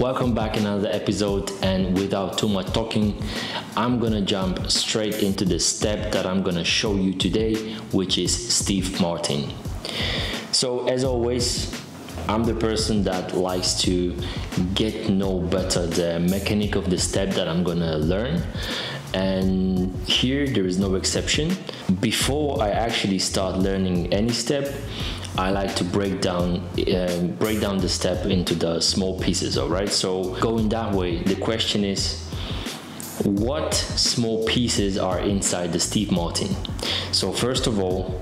Welcome back in another episode, and without too much talking, I'm gonna jump straight into the step that I'm gonna show you today, which is Steve Martin. So as always, I'm the person that likes to get to know better the mechanic of the step that I'm gonna learn, and here there is no exception. Before I actually start learning any step, I like to break down the step into the small pieces. All right, so going that way, the question is, what small pieces are inside the Steve Martin? So first of all,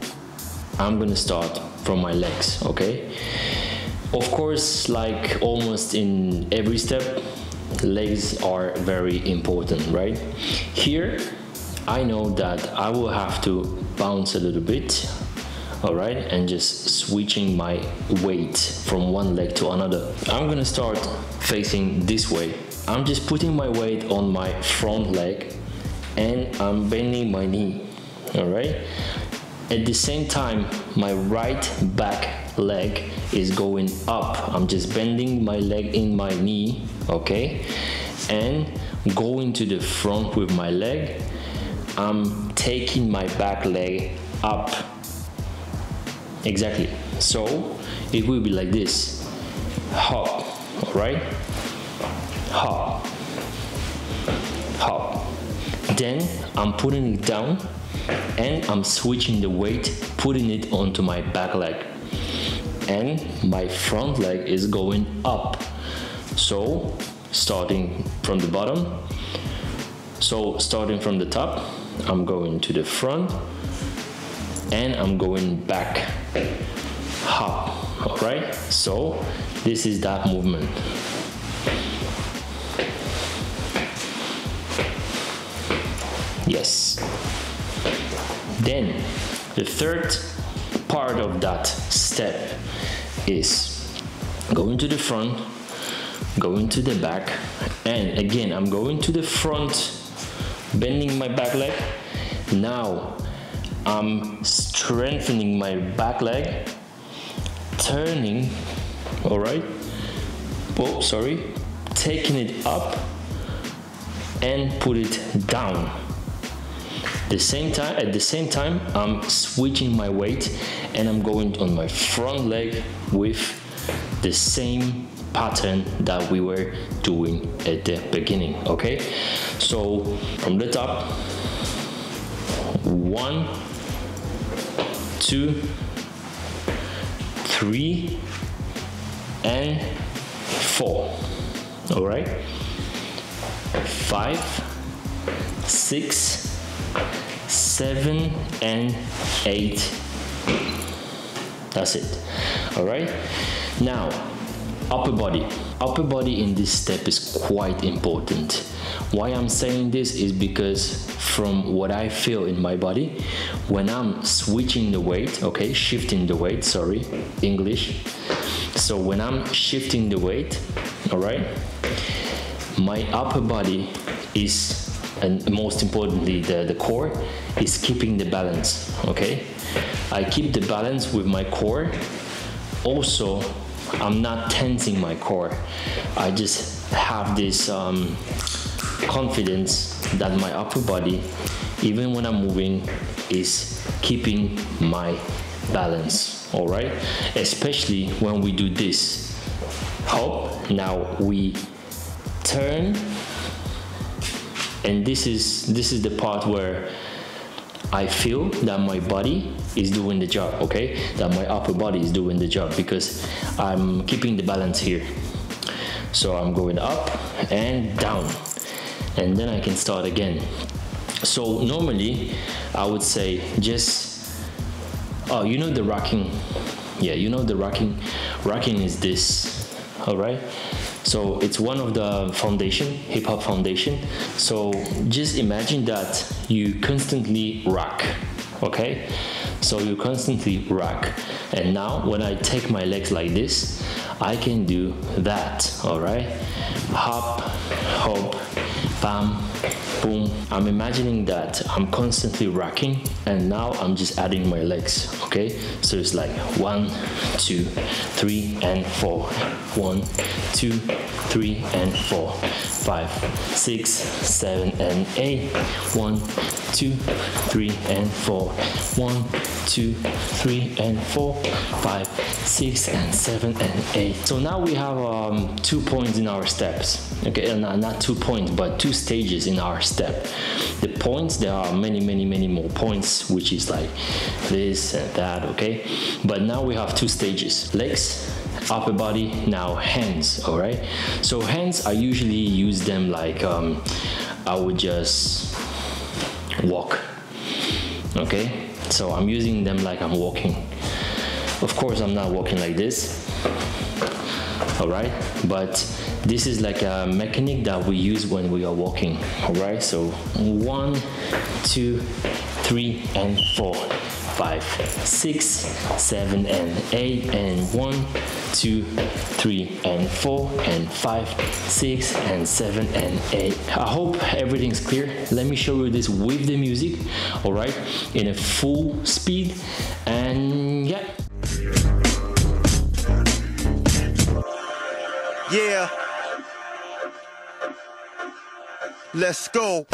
I'm gonna start from my legs. Okay, of course, like almost in every step, legs are very important, right? Here I know that I will have to bounce a little bit, all right, and just switching my weight from one leg to another. I'm gonna start facing this way. I'm just putting my weight on my front leg and I'm bending my knee, all right? At the same time, my right back leg is going up. I'm just bending my leg in my knee, okay? And going to the front with my leg, I'm taking my back leg up. Exactly. So it will be like this. Hop, all right? Hop, hop. Then I'm putting it down and I'm switching the weight, putting it onto my back leg. And my front leg is going up. So starting from the bottom. So starting from the top, I'm going to the front and I'm going back, hop, all right? So this is that movement. Yes. Then the third part of that step is going to the front, going to the back, and again I'm going to the front, bending my back leg. Now I'm strengthening my back leg, turning, all right? Oh, sorry, taking it up and put it down. At the same time, I'm switching my weight and I'm going on my front leg with the same pattern that we were doing at the beginning, okay? So from the top, 1, 2, 3, and 4. All right, 5, 6, 7, and 8. That's it. All right. Now, upper body. Upper body in this step is quite important. Why I'm saying this is because from what I feel in my body, when I'm switching the weight, okay, shifting the weight, sorry, English. So when I'm shifting the weight, all right, my upper body is, and most importantly, the core is keeping the balance, okay? I keep the balance with my core. Also, I'm not tensing my core. I just have this confidence that my upper body, even when I'm moving, is keeping my balance, all right? Especially when we do this. Hop, now we turn, and this is the part where I feel that my body is doing the job, okay? That my upper body is doing the job because I'm keeping the balance here. So I'm going up and down, and then I can start again. So normally I would say just, oh, you know the rocking? Yeah, you know the rocking? Rocking is this, all right? So it's one of the foundation, hip hop foundation. So just imagine that you constantly rock, okay? So you constantly rock. And now when I take my legs like this, I can do that, all right? Hop, hop, bam, boom. I'm imagining that I'm constantly rocking, and now I'm just adding my legs, okay? So it's like 1, 2, 3, and 4. 1, 2, 3, and 4, 5, 6, 7, and 8. 1, 2, 3, and 4. 1, 2, 3, and 4, 5, 6, and 7, and 8. So now we have 2 points in our steps. Okay, not 2 points, but 2 stages in our step. The points, there are many more points, which is like this and that. Okay, but now we have 2 stages: legs, upper body, now hands. All right, so hands, I usually use them like I would just walk. Okay, so I'm using them like I'm walking. Of course, I'm not walking like this. All right, but this is like a mechanic that we use when we are walking. All right, so 1, 2, 3, and 4, 5, 6, 7, and 8, and 1, 2, 3, and 4, and 5, 6, and 7, and 8. I hope everything's clear. Let me show you this with the music, all right, in a full speed, and yeah. Yeah, let's go.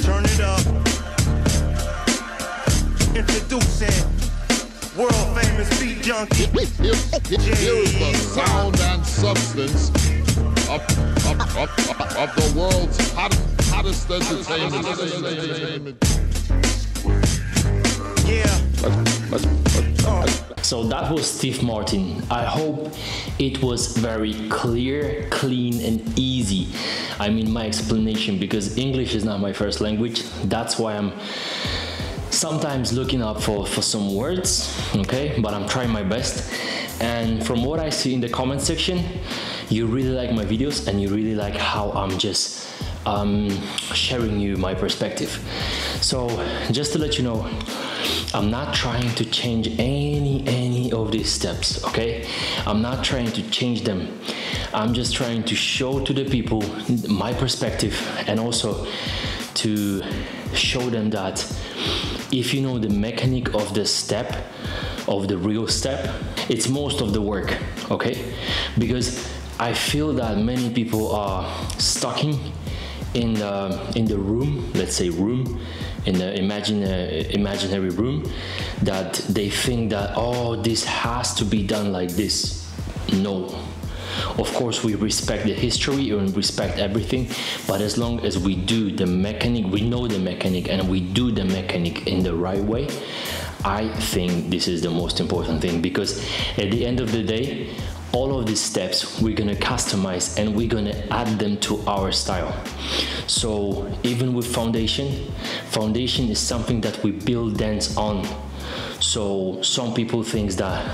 Turn it up. Introducing world famous beat junkie. Here is the sound and substance of the world's hottest entertainment. Yeah. So that was Steve Martin. I hope it was very clear, clean, and easy. I mean, my explanation, because English is not my first language. That's why I'm sometimes looking up for some words, okay? But I'm trying my best. And from what I see in the comment section, you really like my videos and you really like how I'm just sharing you my perspective. So just to let you know, I'm not trying to change any of these steps, okay? I'm not trying to change them. I'm just trying to show to the people my perspective, and also to show them that if you know the mechanic of the step, of the real step, it's most of the work, okay? Because I feel that many people are stuck in the room, let's say room, in the imaginary room, that they think that, oh, this has to be done like this. No. Of course, we respect the history and respect everything, but as long as we do the mechanic, we know the mechanic, and we do the mechanic in the right way, I think this is the most important thing, because at the end of the day, all of these steps we're gonna customize and we're gonna add them to our style. So even with foundation is something that we build dance on. So some people think that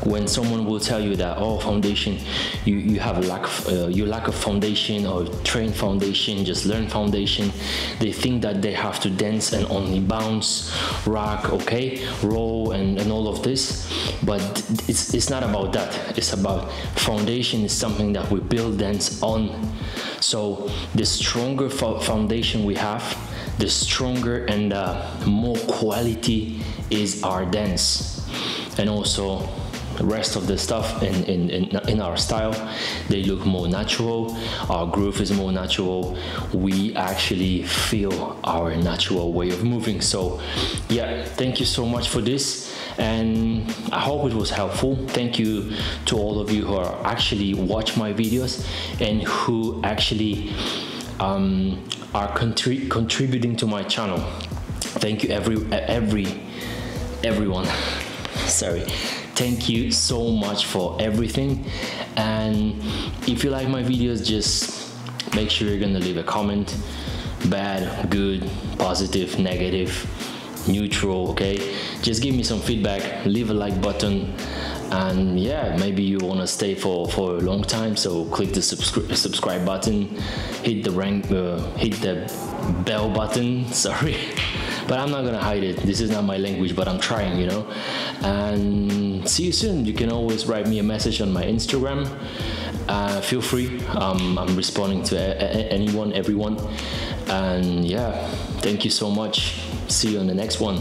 when someone will tell you that, oh, foundation, you have you lack of foundation, or train foundation, just learn foundation, they think that they have to dance and only bounce, rock, okay, roll, and all of this. But it's not about that. It's about foundation is something that we build dance on. So the stronger foundation we have, the stronger and more quality is our dance. And also the rest of the stuff in our style, they look more natural, our groove is more natural, we actually feel our natural way of moving. So yeah, thank you so much for this, and I hope it was helpful. Thank you to all of you who are actually watch my videos and who actually are contributing to my channel. Thank you everyone. Sorry. Thank you so much for everything, and if you like my videos, just make sure you're gonna leave a comment, bad, good, positive, negative, neutral, okay? Just give me some feedback, leave a like button, and yeah, maybe you want to stay for a long time, so click the subscribe button, hit the bell button, sorry. But I'm not gonna hide it. This is not my language, but I'm trying, you know. And see you soon. You can always write me a message on my Instagram. Feel free. I'm responding to anyone, everyone. And yeah, thank you so much. See you on the next one.